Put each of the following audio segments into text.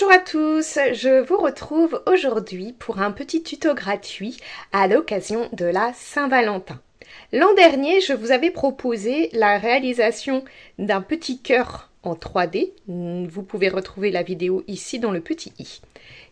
Bonjour à tous, je vous retrouve aujourd'hui pour un petit tuto gratuit à l'occasion de la Saint-Valentin. L'an dernier, je vous avais proposé la réalisation d'un petit cœur en 3D. Vous pouvez retrouver la vidéo ici dans le petit i.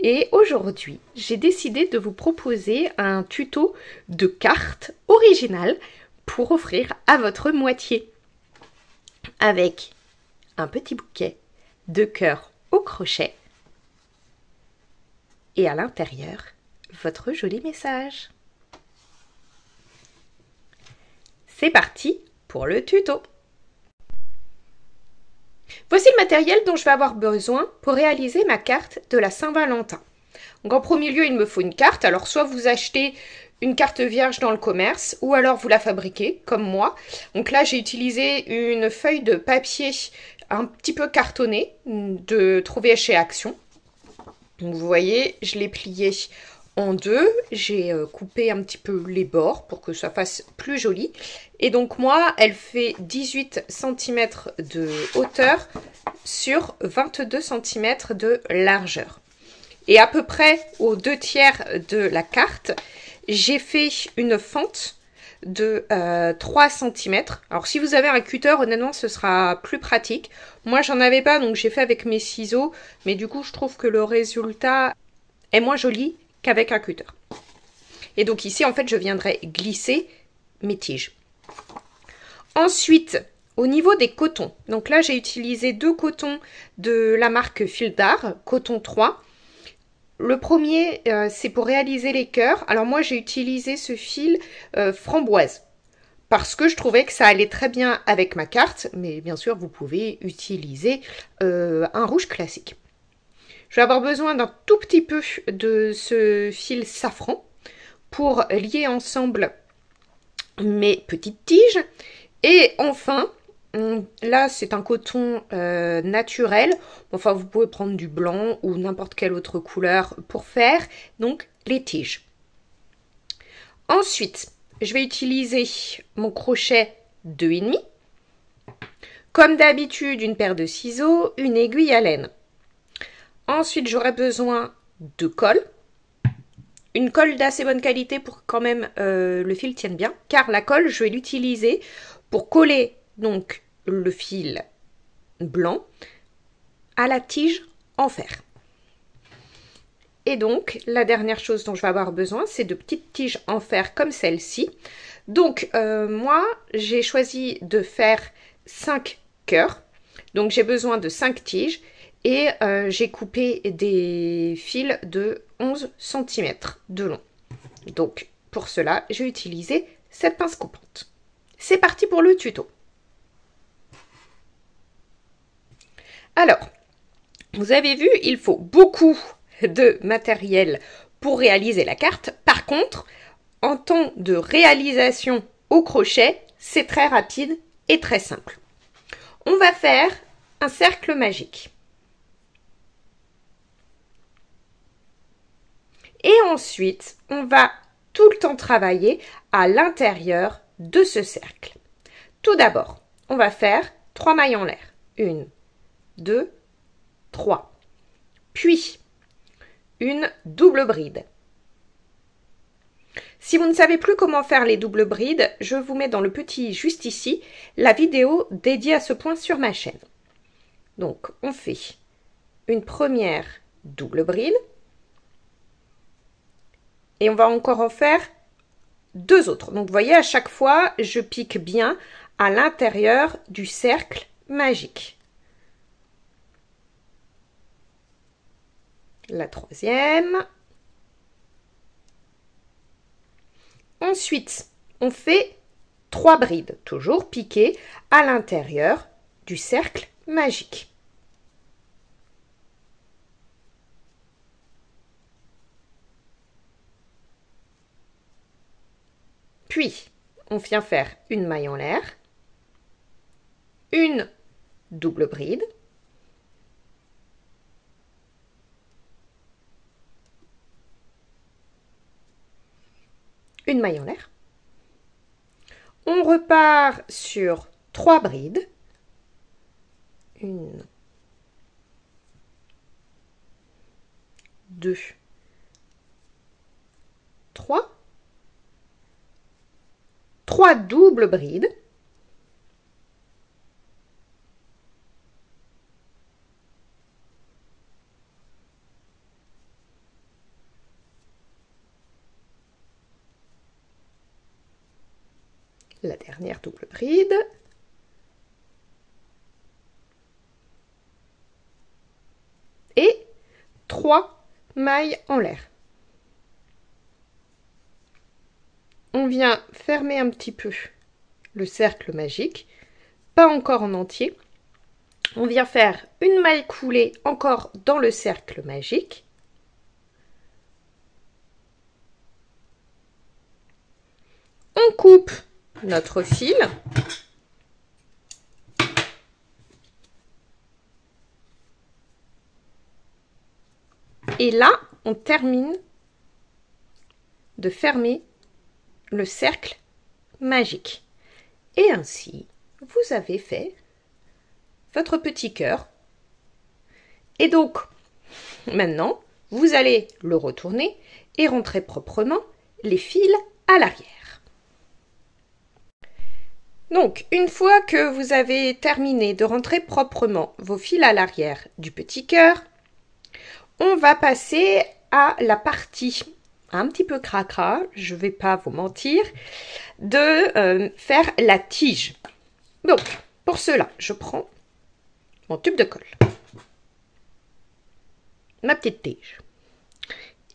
Et aujourd'hui, j'ai décidé de vous proposer un tuto de cartes originales pour offrir à votre moitié. Avec un petit bouquet de cœurs au crochet et à l'intérieur, votre joli message. C'est parti pour le tuto. Voici le matériel dont je vais avoir besoin pour réaliser ma carte de la Saint-Valentin. Donc en premier lieu, il me faut une carte. Alors soit vous achetez une carte vierge dans le commerce ou alors vous la fabriquez comme moi. Donc là, j'ai utilisé une feuille de papier un petit peu cartonnée de trouver chez Action. Donc vous voyez, je l'ai pliée en deux, j'ai coupé un petit peu les bords pour que ça fasse plus joli. Et donc moi, elle fait 18 cm de hauteur sur 22 cm de largeur. Et à peu près aux 2/3 de la carte, j'ai fait une fente de 3 cm. Alors si vous avez un cutter, honnêtement ce sera plus pratique. Moi j'en avais pas, donc j'ai fait avec mes ciseaux, mais du coup je trouve que le résultat est moins joli qu'avec un cutter. Et donc ici en fait je viendrai glisser mes tiges. Ensuite, au niveau des cotons, donc là j'ai utilisé deux cotons de la marque Fil d'Art, coton 3. Le premier, c'est pour réaliser les cœurs. Alors moi, j'ai utilisé ce fil framboise parce que je trouvais que ça allait très bien avec ma carte. Mais bien sûr, vous pouvez utiliser un rouge classique. Je vais avoir besoin d'un tout petit peu de ce fil safran pour lier ensemble mes petites tiges. Et enfin, là, c'est un coton naturel. Enfin, vous pouvez prendre du blanc ou n'importe quelle autre couleur pour faire donc les tiges. Ensuite, je vais utiliser mon crochet 2,5. Comme d'habitude, une paire de ciseaux, une aiguille à laine. Ensuite, j'aurai besoin de colle. Une colle d'assez bonne qualité pour que quand même le fil tienne bien. Car la colle, je vais l'utiliser pour coller donc le fil blanc à la tige en fer. Et donc la dernière chose dont je vais avoir besoin, c'est de petites tiges en fer comme celle-ci. Donc moi j'ai choisi de faire 5 cœurs, donc j'ai besoin de 5 tiges et j'ai coupé des fils de 11 cm de long. Donc pour cela j'ai utilisé cette pince coupante. C'est parti pour le tuto. Alors, vous avez vu, il faut beaucoup de matériel pour réaliser la carte. Par contre, en temps de réalisation au crochet, c'est très rapide et très simple. On va faire un cercle magique. Et ensuite, on va tout le temps travailler à l'intérieur de ce cercle. Tout d'abord, on va faire 3 mailles en l'air. 1, 2, 3. Puis, une double bride. Si vous ne savez plus comment faire les doubles brides, je vous mets dans le petit juste ici la vidéo dédiée à ce point sur ma chaîne. Donc, on fait une première double bride. Et on va encore en faire 2 autres. Donc, vous voyez, à chaque fois, je pique bien à l'intérieur du cercle magique. La troisième. Ensuite, on fait 3 brides, toujours piquées à l'intérieur du cercle magique. Puis, on vient faire une maille en l'air, une double bride, une maille en l'air. On repart sur 3 brides. 1, 2, 3. 3 doubles brides. La dernière double bride. Et 3 mailles en l'air. On vient fermer un petit peu le cercle magique, pas encore en entier. On vient faire une maille coulée encore dans le cercle magique. On coupe notre fil. Et là, on termine de fermer le cercle magique. Et ainsi, vous avez fait votre petit cœur. Et donc, maintenant, vous allez le retourner et rentrer proprement les fils à l'arrière. Donc, une fois que vous avez terminé de rentrer proprement vos fils à l'arrière du petit cœur, on va passer à la partie un petit peu cracra, je ne vais pas vous mentir, de faire la tige. Donc, pour cela, je prends mon tube de colle, ma petite tige,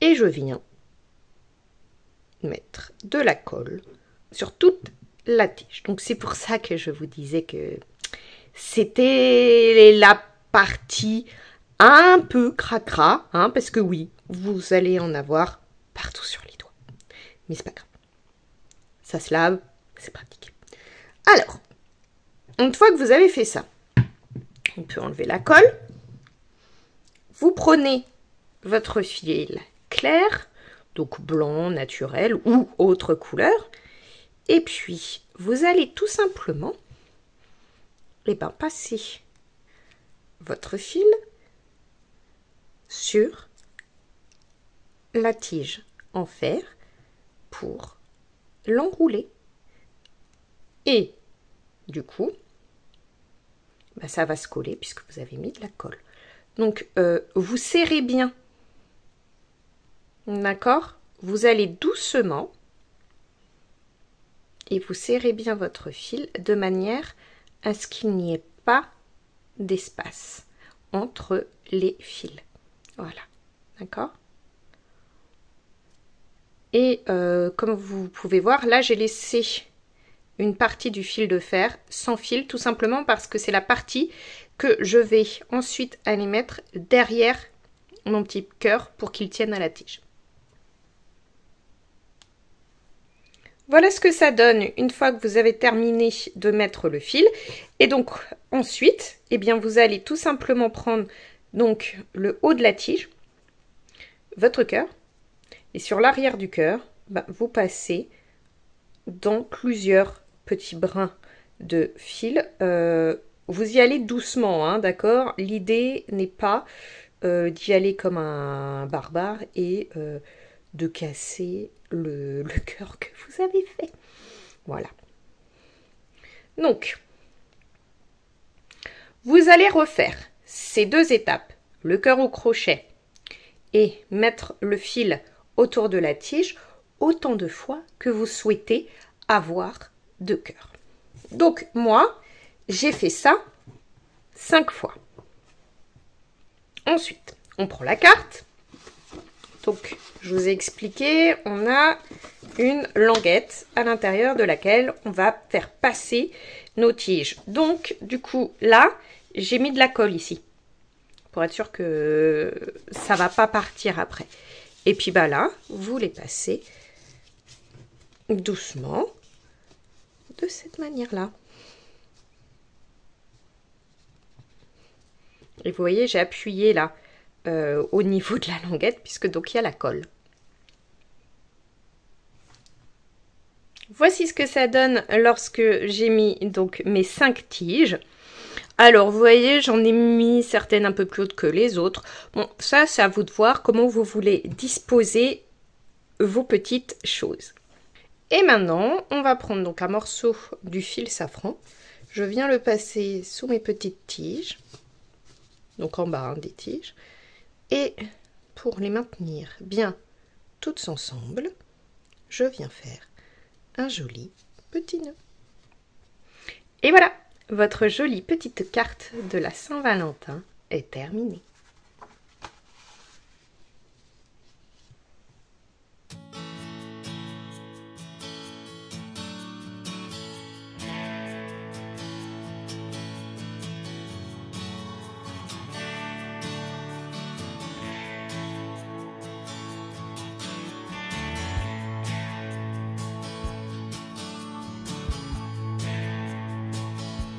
et je viens mettre de la colle sur toute la tige. Donc, c'est pour ça que je vous disais que c'était la partie un peu cracra, hein, parce que oui, vous allez en avoir partout sur les doigts. Mais c'est pas grave. Ça se lave, c'est pratique. Alors, une fois que vous avez fait ça, on peut enlever la colle. Vous prenez votre fil clair, donc blanc, naturel ou autre couleur. Et puis, vous allez tout simplement passer votre fil sur la tige en fer pour l'enrouler. Et du coup, ça va se coller puisque vous avez mis de la colle. Donc, vous serrez bien. D'accord? Vous allez doucement et vous serrez bien votre fil de manière à ce qu'il n'y ait pas d'espace entre les fils. Voilà. D'accord? Et comme vous pouvez voir, là, j'ai laissé une partie du fil de fer sans fil, tout simplement parce que c'est la partie que je vais ensuite aller mettre derrière mon petit cœur pour qu'il tienne à la tige. Voilà ce que ça donne une fois que vous avez terminé de mettre le fil. Et donc ensuite, eh bien, vous allez tout simplement prendre donc le haut de la tige, votre cœur, et sur l'arrière du cœur, vous passez dans plusieurs petits brins de fil. Vous y allez doucement, hein, d'accord? L'idée n'est pas d'y aller comme un barbare et de casser le cœur que vous avez fait. Voilà. Donc, vous allez refaire ces deux étapes, le cœur au crochet et mettre le fil autour de la tige autant de fois que vous souhaitez avoir de cœur. Donc, moi, j'ai fait ça 5 fois. Ensuite, on prend la carte. Donc, je vous ai expliqué, on a une languette à l'intérieur de laquelle on va faire passer nos tiges. Donc, du coup, là, j'ai mis de la colle ici, pour être sûr que ça ne va pas partir après. Et puis, là, vous les passez doucement, de cette manière-là. Et vous voyez, j'ai appuyé là, au niveau de la languette, puisque donc il y a la colle. Voici ce que ça donne lorsque j'ai mis donc mes 5 tiges. Alors, vous voyez, j'en ai mis certaines un peu plus hautes que les autres. Bon, ça, c'est à vous de voir comment vous voulez disposer vos petites choses. Et maintenant, on va prendre donc un morceau du fil safran. Je viens le passer sous mes petites tiges, donc en bas des tiges. Et pour les maintenir bien toutes ensemble, je viens faire un joli petit nœud. Et voilà, votre jolie petite carte de la Saint-Valentin est terminée.